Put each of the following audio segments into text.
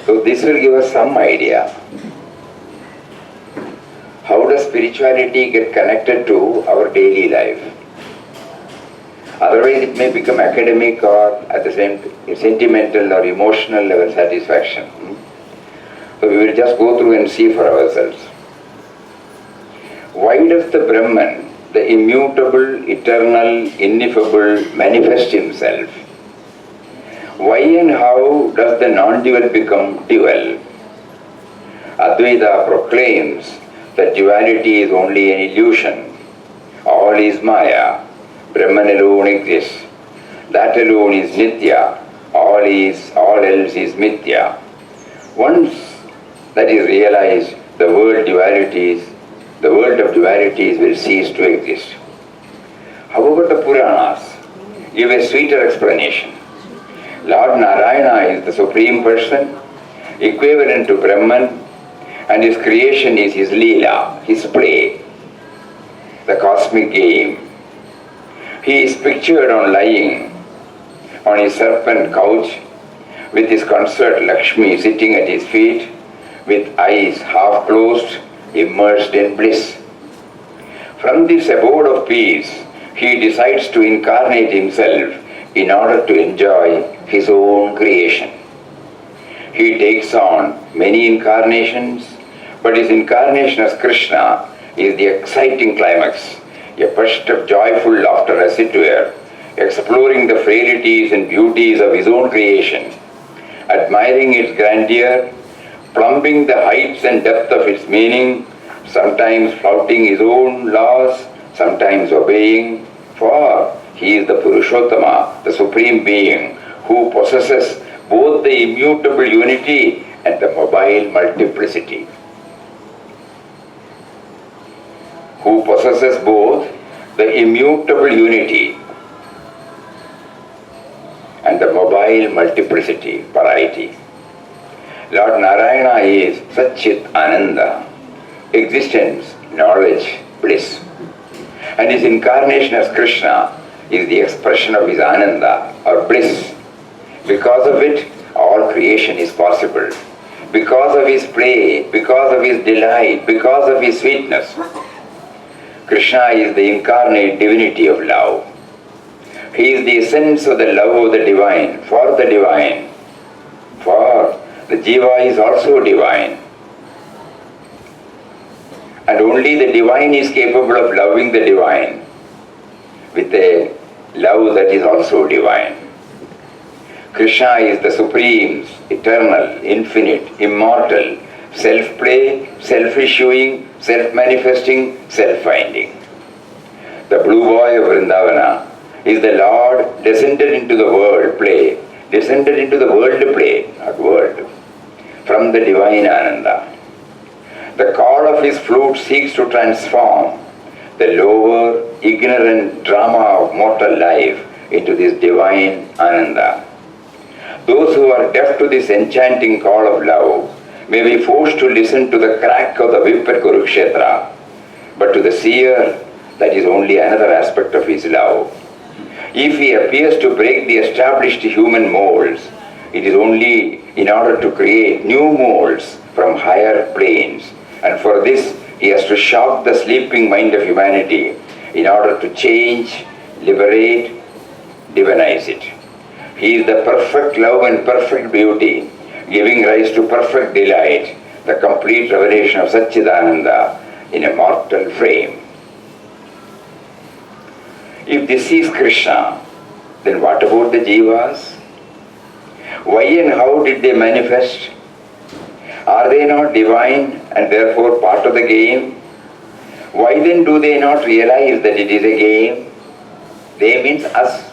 So this will give us some idea. How does spirituality get connected to our daily life? Otherwise it may become academic or at the same sentimental or emotional level satisfaction. So we will just go through and see for ourselves. Why does the Brahman, the immutable, eternal, ineffable, manifest himself? Why and how does the non-dual become dual? Advaita proclaims that duality is only an illusion. All is Maya. Brahman alone exists. That alone is Nitya. All else is Mithya. Once that is realized, the world of dualities will cease to exist. However, the Puranas give a sweeter explanation. Lord Narayana is the Supreme Person, equivalent to Brahman, and his creation is his Leela, his play, the cosmic game. He is pictured lying on his serpent couch with his consort Lakshmi sitting at his feet with eyes half closed, immersed in bliss. From this abode of peace, he decides to incarnate himself in order to enjoy his own creation. He takes on many incarnations, but his incarnation as Krishna is the exciting climax, a burst of joyful laughter as it were, exploring the frailties and beauties of his own creation, admiring its grandeur, plumbing the heights and depth of its meaning, sometimes flouting his own laws, sometimes obeying, for he is the Purushottama, the Supreme Being, who possesses both the immutable unity and the mobile multiplicity. Who possesses both the immutable unity and the mobile multiplicity, variety. Lord Narayana is Satchidanand, existence, knowledge, bliss. And his incarnation as Krishna is the expression of his Ananda or bliss. Because of it, all creation is possible. Because of his play, because of his delight, because of his sweetness. Krishna is the incarnate divinity of love. He is the essence of the love of the divine, for the divine. For the Jiva is also divine. And only the divine is capable of loving the divine with a love that is also divine. Krishna is the supreme, eternal, infinite, immortal, self-play, self-issuing, self-manifesting, self-finding. The blue boy of Vrindavana is the Lord descended into the world play, descended into the world play, not world, from the divine Ananda. The chord of his flute seeks to transform the lower, ignorant drama of mortal life into this divine Ananda. Those who are deaf to this enchanting call of love may be forced to listen to the crack of the whip at Kurukshetra, but to the seer, that is only another aspect of his love. If he appears to break the established human molds, it is only in order to create new molds from higher planes, and for this he has to shock the sleeping mind of humanity in order to change, liberate, divinize it. He is the perfect love and perfect beauty, giving rise to perfect delight, the complete revelation of Satchidananda in a mortal frame. If this is Krishna, then what about the Jivas? Why and how did they manifest? Are they not divine and therefore part of the game? Why then do they not realize that it is a game? They means us.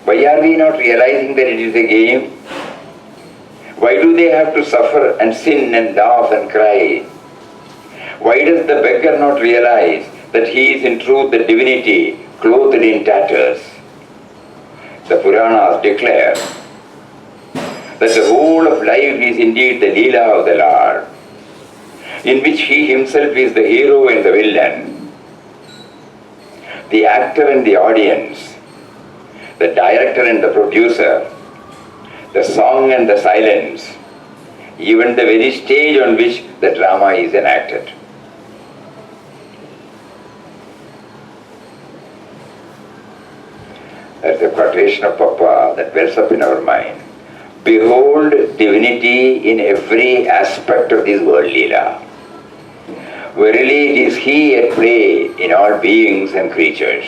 Why are we not realizing that it is a game? Why do they have to suffer and sin and laugh and cry? Why does the beggar not realize that he is in truth the divinity clothed in tatters? The Puranas declare that the whole of life is indeed the Leela of the Lord, in which he himself is the hero and the villain, the actor and the audience, the director and the producer, the song and the silence, even the very stage on which the drama is enacted. That's a quotation of Papa that wells up in our mind. Behold divinity in every aspect of this world Leela. Verily it is He at play in all beings and creatures.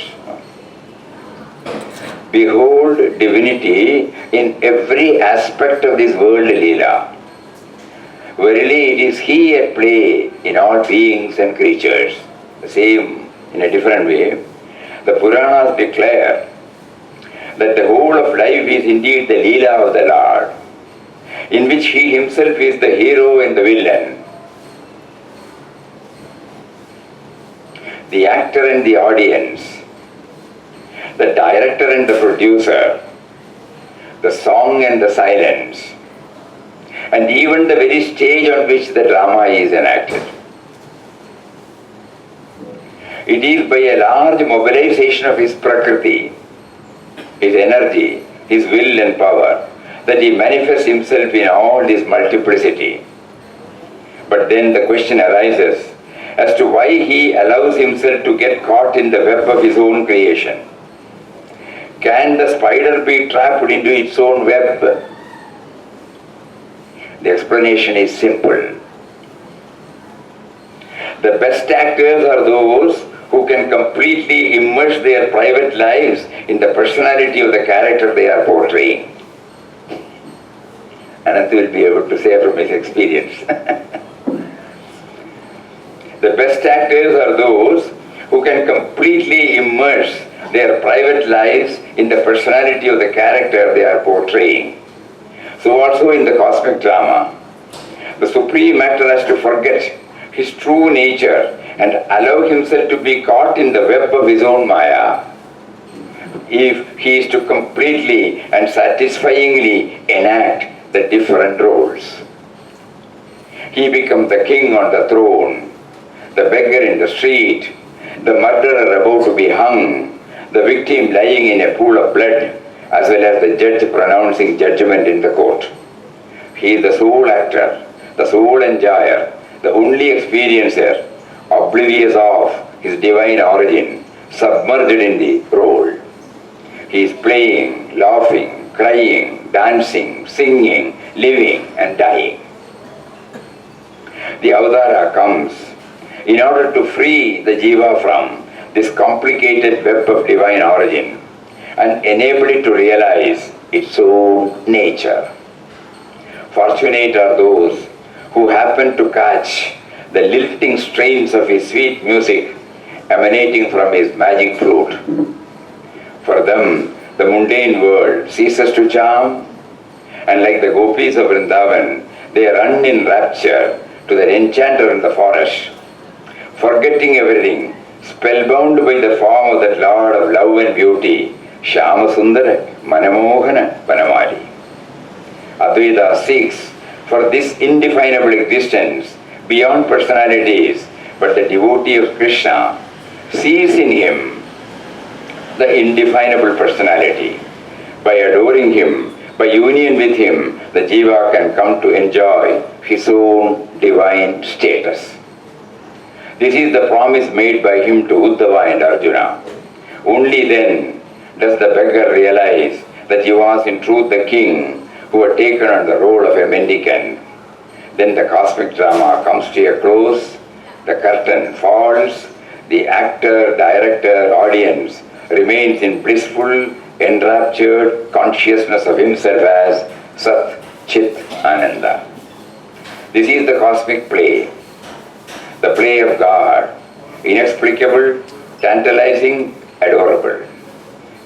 Behold divinity in every aspect of this world Leela. Verily it is He at play in all beings and creatures. The same in a different way. The Puranas declare that the whole of life is indeed the Leela of the Lord, in which He Himself is the hero and the villain, the actor and the audience, the director and the producer, the song and the silence, and even the very stage on which the drama is enacted. It is by a large mobilization of His Prakriti, His energy, His will and power, that He manifests Himself in all this multiplicity. But then the question arises as to why He allows Himself to get caught in the web of His own creation. Can the spider be trapped into its own web? The explanation is simple. The best actors are those who can completely immerse their private lives in the personality of the character they are portraying. Ananth will be able to say from his experience. The best actors are those who can completely immerse their private lives in the personality of the character they are portraying. So also in the cosmic drama, the supreme actor has to forget his true nature and allow himself to be caught in the web of his own Maya if he is to completely and satisfyingly enact the different roles. He becomes the king on the throne, the beggar in the street, the murderer about to be hung, the victim lying in a pool of blood, as well as the judge pronouncing judgment in the court. He is the sole actor, the sole enjoyer, the only experiencer, oblivious of his divine origin, submerged in the role. He is playing, laughing, crying, dancing, singing, living and dying. The Avadara comes in order to free the Jiva from this complicated web of divine origin and enable it to realize its own nature. Fortunate are those who happen to catch the lilting strains of His sweet music emanating from His magic flute. For them, the mundane world ceases to charm, and like the gopis of Vrindavan, they run in rapture to their enchanter in the forest, forgetting everything, spellbound by the form of that Lord of love and beauty, Shyama Sundara Manamohana Vanamali. Advaita seeks for this indefinable existence beyond personalities, but the devotee of Krishna sees in him the indefinable personality. By adoring him, by union with him, the Jiva can come to enjoy his own divine status. This is the promise made by him to Uddhava and Arjuna. Only then does the beggar realize that he was in truth the king who had taken on the role of a mendicant. Then the cosmic drama comes to a close, the curtain falls, the actor, director, audience remains in blissful, enraptured consciousness of himself as Sat, Chit, Ananda. This is the cosmic play, the play of God, inexplicable, tantalizing, adorable.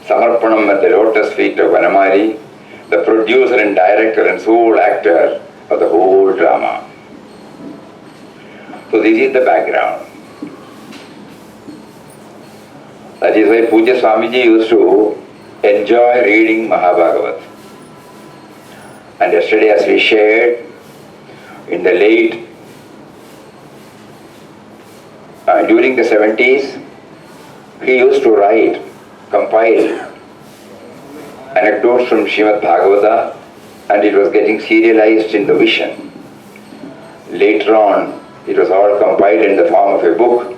Samarpanam at the lotus feet of Vanamari, the producer and director and sole actor of the whole drama. So this is the background. That is why Pujya Swamiji used to enjoy reading Mahabhagavat. And yesterday, as we shared, in the late, during the 70s, he used to write, compile anecdotes from Srimad Bhagavata and it was getting serialized in the vision. Later on, it was all compiled in the form of a book,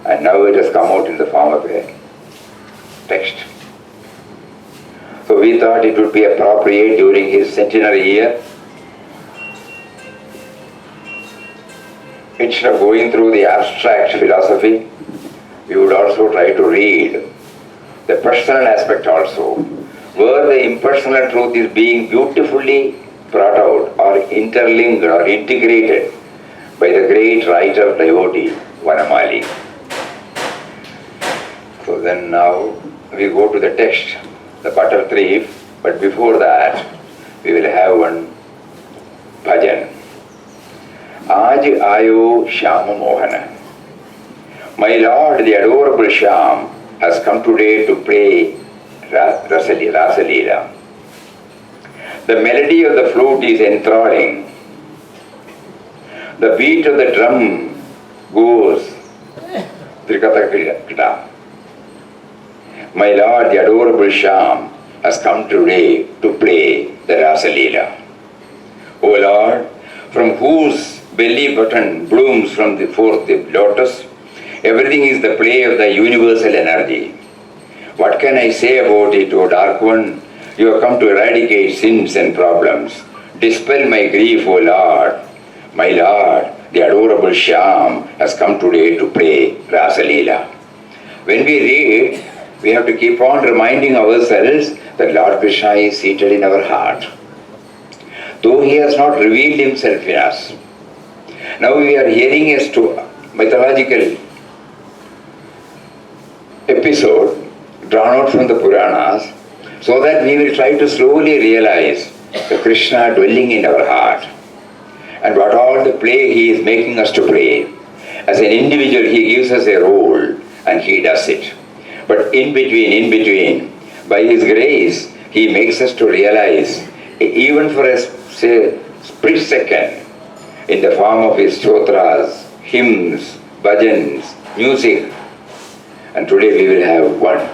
and now it has come out in the form of a text. So we thought it would be appropriate during his centenary year, instead of going through the abstract philosophy, we would also try to read the personal aspect also, where the impersonal truth is being beautifully brought out or interlinked or integrated by the great writer devotee Vanamali. So then now we go to the text, the butter thief, but before that we will have one bhajan. Aaj ayo Shyama Mohana. My Lord, the adorable Shyam, has come today to play Rasaleela. The melody of the flute is enthralling. The beat of the drum goes Trikata. My Lord, the adorable Shyam, has come today to play the Rasaleela. O Lord, from whose belly button blooms from the forth the lotus, everything is the play of the universal energy. What can I say about it, O Dark One? You have come to eradicate sins and problems. Dispel my grief, O Lord. My Lord, the adorable Shyam, has come today to play Rasaleela. When we read, we have to keep on reminding ourselves that Lord Krishna is seated in our heart, though He has not revealed Himself in us. Now we are hearing a mythological episode drawn out from the Puranas, so that we will try to slowly realize the Krishna dwelling in our heart and what all the play He is making us to play. As an individual, He gives us a role and He does it. But in between, by His grace, He makes us to realize, even for a split second, in the form of His stotras, hymns, bhajans, music. And today we will have one.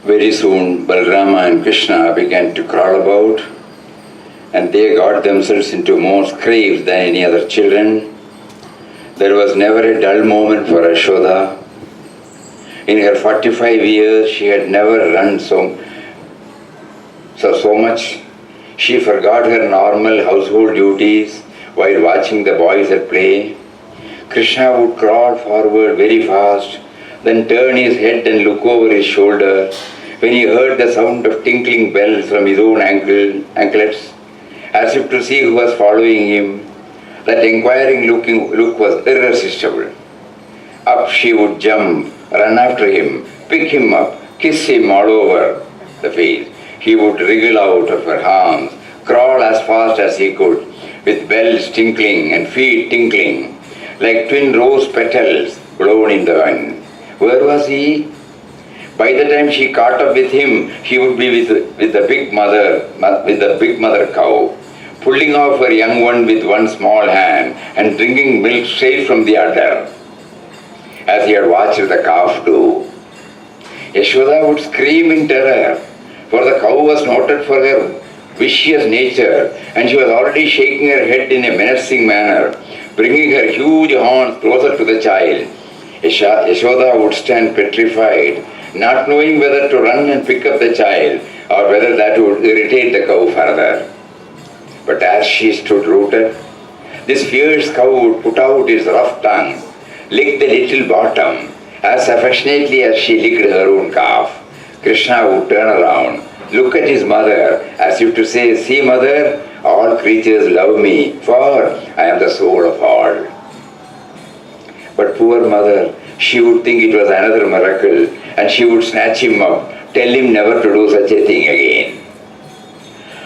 Very soon Balrama and Krishna began to crawl about, and they got themselves into more scrapes than any other children. There was never a dull moment for Yashoda. In her 45 years, she had never run so much. She forgot her normal household duties while watching the boys at play. Krishna would crawl forward very fast, then turn his head and look over his shoulder, when he heard the sound of tinkling bells from his own anklets, as if to see who was following him. That inquiring look was irresistible. Up she would jump, run after him, pick him up, kiss him all over the face. He would wriggle out of her arms, crawl as fast as he could, with bells tinkling and feet tinkling, like twin rose petals blown in the wind. Where was he? By the time she caught up with him, he would be with the big mother cow, pulling off her young one with one small hand and drinking milk straight from the udder, as he had watched the calf do. Yashoda would scream in terror, for the cow was noted for her vicious nature, and she was already shaking her head in a menacing manner, bringing her huge horns closer to the child. Yashoda would stand petrified, not knowing whether to run and pick up the child, or whether that would irritate the cow further. But as she stood rooted, this fierce cow would put out its rough tongue, lick the little bottom, as affectionately as she licked her own calf. Krishna would turn around, look at his mother, as if to say, "See, mother, all creatures love me, for I am the soul of all." But poor mother, she would think it was another miracle, and she would snatch him up, tell him never to do such a thing again.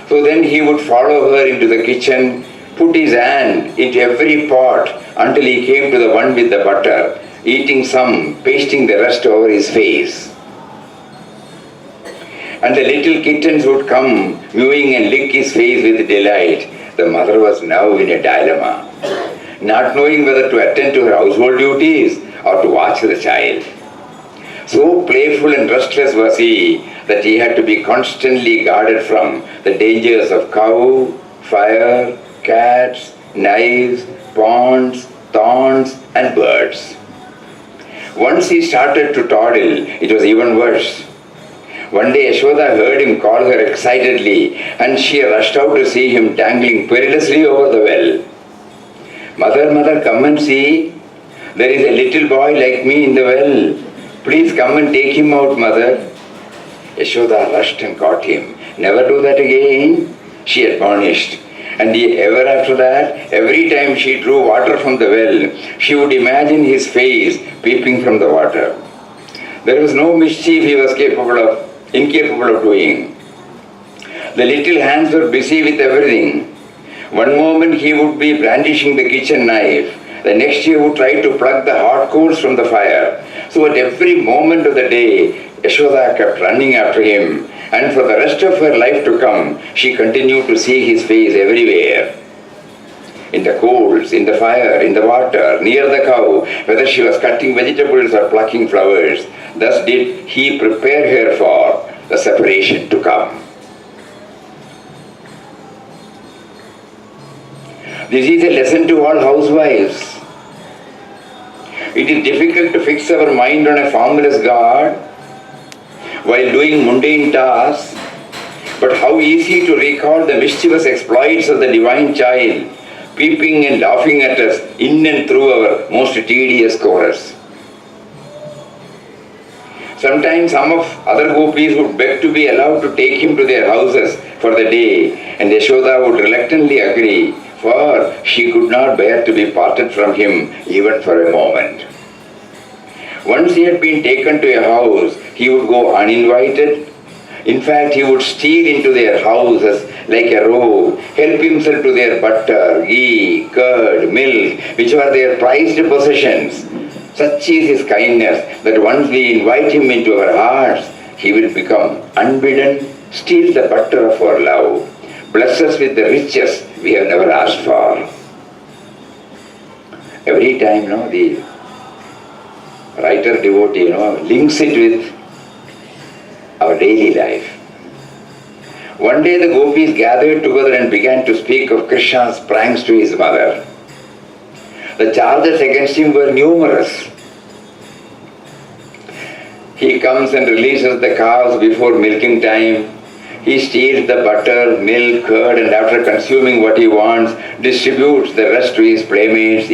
So then he would follow her into the kitchen, put his hand into every pot until he came to the one with the butter, eating some, pasting the rest over his face. And the little kittens would come, mewing and lick his face with delight. The mother was now in a dilemma, not knowing whether to attend to her household duties or to watch the child. So playful and restless was he that he had to be constantly guarded from the dangers of cow, fire, cats, knives, ponds, thorns, and birds. Once he started to toddle, it was even worse. One day Yashoda heard him call her excitedly, and she rushed out to see him dangling perilously over the well. "Mother, mother, come and see. There is a little boy like me in the well. Please come and take him out, mother." Yashoda rushed and caught him. "Never do that again," she admonished. And ever after that, every time she drew water from the well, she would imagine his face peeping from the water. There was no mischief he was incapable of doing. The little hands were busy with everything. One moment he would be brandishing the kitchen knife. The next he would try to pluck the hot coals from the fire. So at every moment of the day, Yashoda kept running after him, and for the rest of her life to come, she continued to see his face everywhere. In the coals, in the fire, in the water, near the cow, whether she was cutting vegetables or plucking flowers. Thus did he prepare her for the separation to come. This is a lesson to all housewives. It is difficult to fix our mind on a formless God while doing mundane tasks, but how easy to recall the mischievous exploits of the divine child, peeping and laughing at us in and through our most tedious chorus. Sometimes some of other gopis would beg to be allowed to take him to their houses for the day, and Yashoda would reluctantly agree, for she could not bear to be parted from him even for a moment. Once he had been taken to a house, he would go uninvited. In fact, he would steal into their houses like a rogue, help himself to their butter, ghee, curd, milk, which were their prized possessions. Such is his kindness that once we invite him into our hearts, he will become unbidden, steal the butter of our love, bless us with the riches we have never asked for. Every time, the writer devotee, links it with our daily life. One day the gopis gathered together and began to speak of Krishna's pranks to his mother. The charges against him were numerous. He comes and releases the cows before milking time. He steals the butter, milk, curd, and after consuming what he wants, distributes the rest to his playmates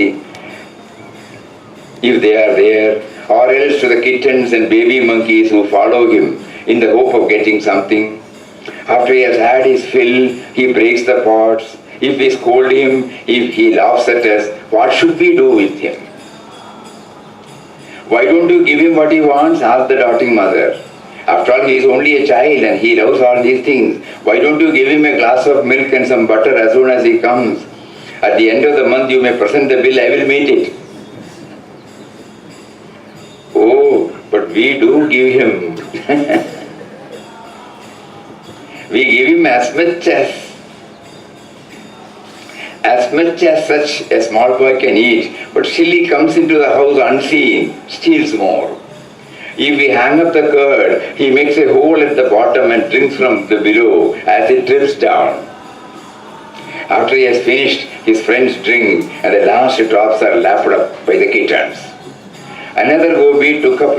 if they are there, or else to the kittens and baby monkeys who follow him. in the hope of getting something. After he has had his fill, he breaks the pots. If we scold him, if he laughs at us, what should we do with him? Why don't you give him what he wants? Asked the doting mother. After all, he is only a child and he loves all these things. Why don't you give him a glass of milk and some butter as soon as he comes? At the end of the month, you may present the bill, I will meet it. Oh, but we do give him. We give him as much as such a small boy can eat, but still he comes into the house unseen, steals more. If we hang up the curd, he makes a hole at the bottom and drinks from the below as it drips down. After he has finished, his friends drink and the last drops are lapped up by the kittens. Another gopi took up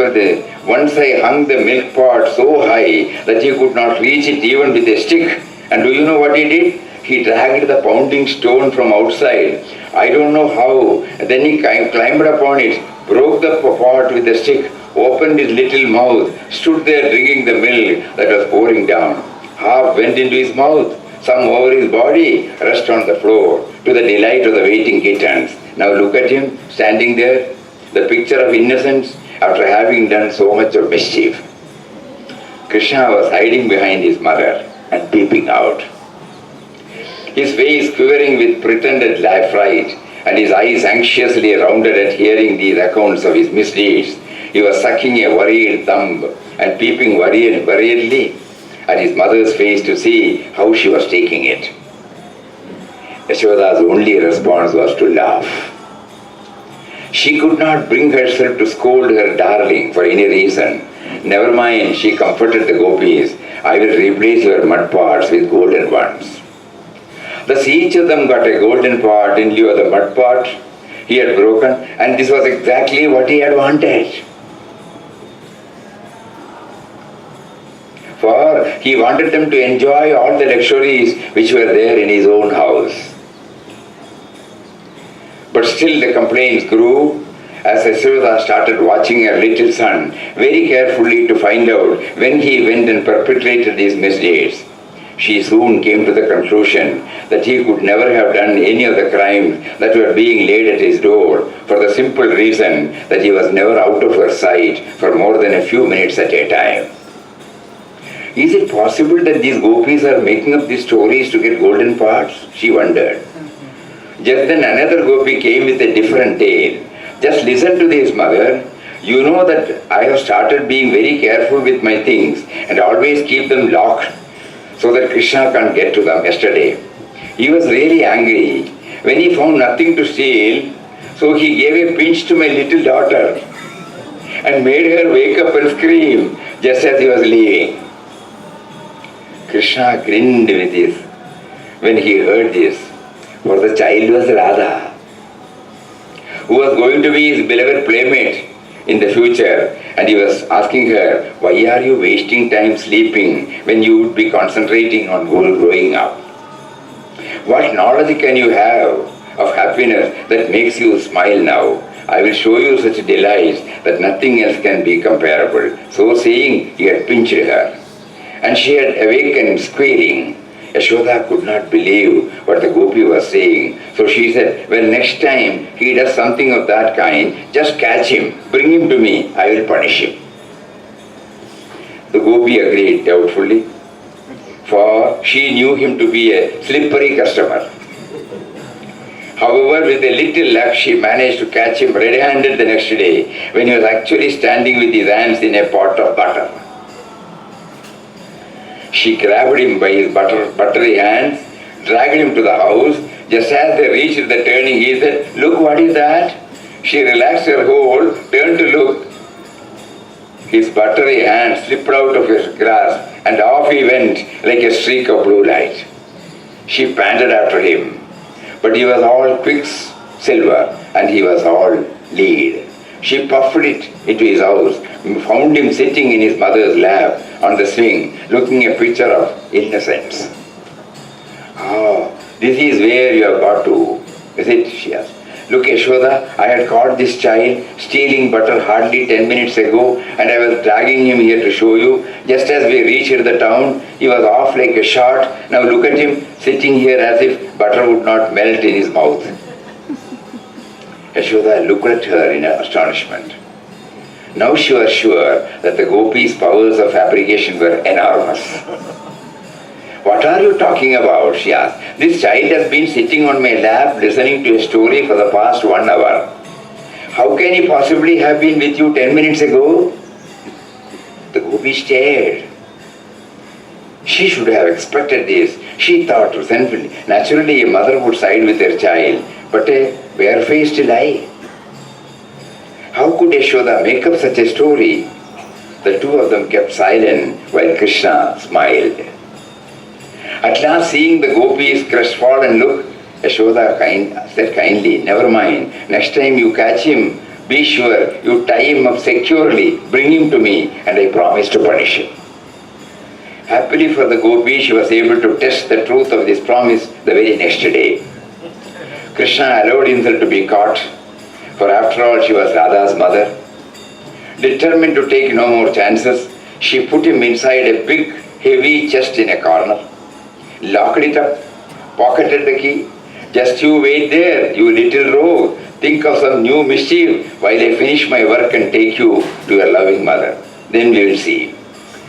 once I hung the milk pot so high that he could not reach it even with a stick. And do you know what he did? He dragged the pounding stone from outside. I don't know how. Then he climbed upon it, broke the pot with a stick, opened his little mouth, stood there drinking the milk that was pouring down. Half went into his mouth, some over his body, rest on the floor, to the delight of the waiting kittens. Now look at him, standing there, the picture of innocence after having done so much of mischief. Krishna was hiding behind his mother and peeping out. His face quivering with pretended fright and his eyes anxiously rounded at hearing these accounts of his misdeeds. He was sucking a worried thumb and peeping worriedly at his mother's face to see how she was taking it. Yashoda's only response was to laugh. She could not bring herself to scold her darling for any reason. Never mind, she comforted the gopis. I will replace your mud pots with golden ones. Thus each of them got a golden pot in lieu of the mud pot he had broken, and this was exactly what he had wanted. For he wanted them to enjoy all the luxuries which were there in his own house. But still the complaints grew as Yashoda started watching her little son very carefully to find out when he went and perpetrated these misdeeds. She soon came to the conclusion that he could never have done any of the crimes that were being laid at his door, for the simple reason that he was never out of her sight for more than a few minutes at a time. Is it possible that these gopis are making up these stories to get golden pots? She wondered. Just then another gopi came with a different tale. Just listen to this, mother. You know that I have started being very careful with my things and always keep them locked so that Krishna can't get to them. Yesterday, he was really angry when he found nothing to steal, so he gave a pinch to my little daughter and made her wake up and scream just as he was leaving. Krishna grinned with this when he heard this, for the child was Radha, who was going to be his beloved playmate in the future, and he was asking her, why are you wasting time sleeping when you would be concentrating on growing up? What knowledge can you have of happiness that makes you smile now? I will show you such delights that nothing else can be comparable. So saying, he had pinched her, and she had awakened squealing. Yashoda could not believe what the gopi was saying. So she said, well, next time he does something of that kind, just catch him, bring him to me, I will punish him. The gopi agreed doubtfully, for she knew him to be a slippery customer. However, with a little luck, she managed to catch him red-handed the next day, when he was actually standing with his hands in a pot of butter. She grabbed him by his buttery hands, dragged him to the house. Just as they reached the turning, he said, look, what is that? She relaxed her hold, turned to look. His buttery hand slipped out of his grasp, and off he went like a streak of blue light. She panted after him, but he was all quicksilver, and he was all lead. She puffed it into his house, found him sitting in his mother's lap on the swing, looking a picture of innocence. Ah, this is where you have got to, is it? She asked. Look, Yashoda, I had caught this child stealing butter hardly 10 minutes ago, and I was dragging him here to show you. Just as we reached the town, he was off like a shot. Now look at him, sitting here as if butter would not melt in his mouth. Yashoda looked at her in astonishment. Now she was sure that the gopis' powers of fabrication were enormous. What are you talking about? She asked. This child has been sitting on my lap listening to a story for the past 1 hour. How can he possibly have been with you 10 minutes ago? The gopi stared. She should have expected this. She thought resentfully. Naturally, a mother would side with her child, but a barefaced lie. How could Yashoda make up such a story? The two of them kept silent while Krishna smiled. At last, seeing the gopis' crestfallen look, Yashoda said kindly, never mind, next time you catch him, be sure you tie him up securely, bring him to me, and I promise to punish him. Happily for the gopi, she was able to test the truth of this promise the very next day. Krishna allowed himself to be caught, for after all she was Radha's mother. Determined to take no more chances, she put him inside a big, heavy chest in a corner, locked it up, pocketed the key. Just you wait there, you little rogue. Think of some new mischief while I finish my work and take you to your loving mother. Then we will see.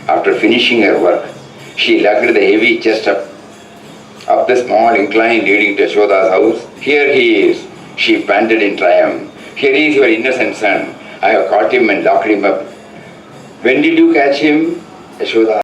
After finishing her work, she lugged the heavy chest up the small incline leading to Yashoda's house. Here he is, she panted in triumph. Here is your innocent son. I have caught him and locked him up. When did you catch him? Yashoda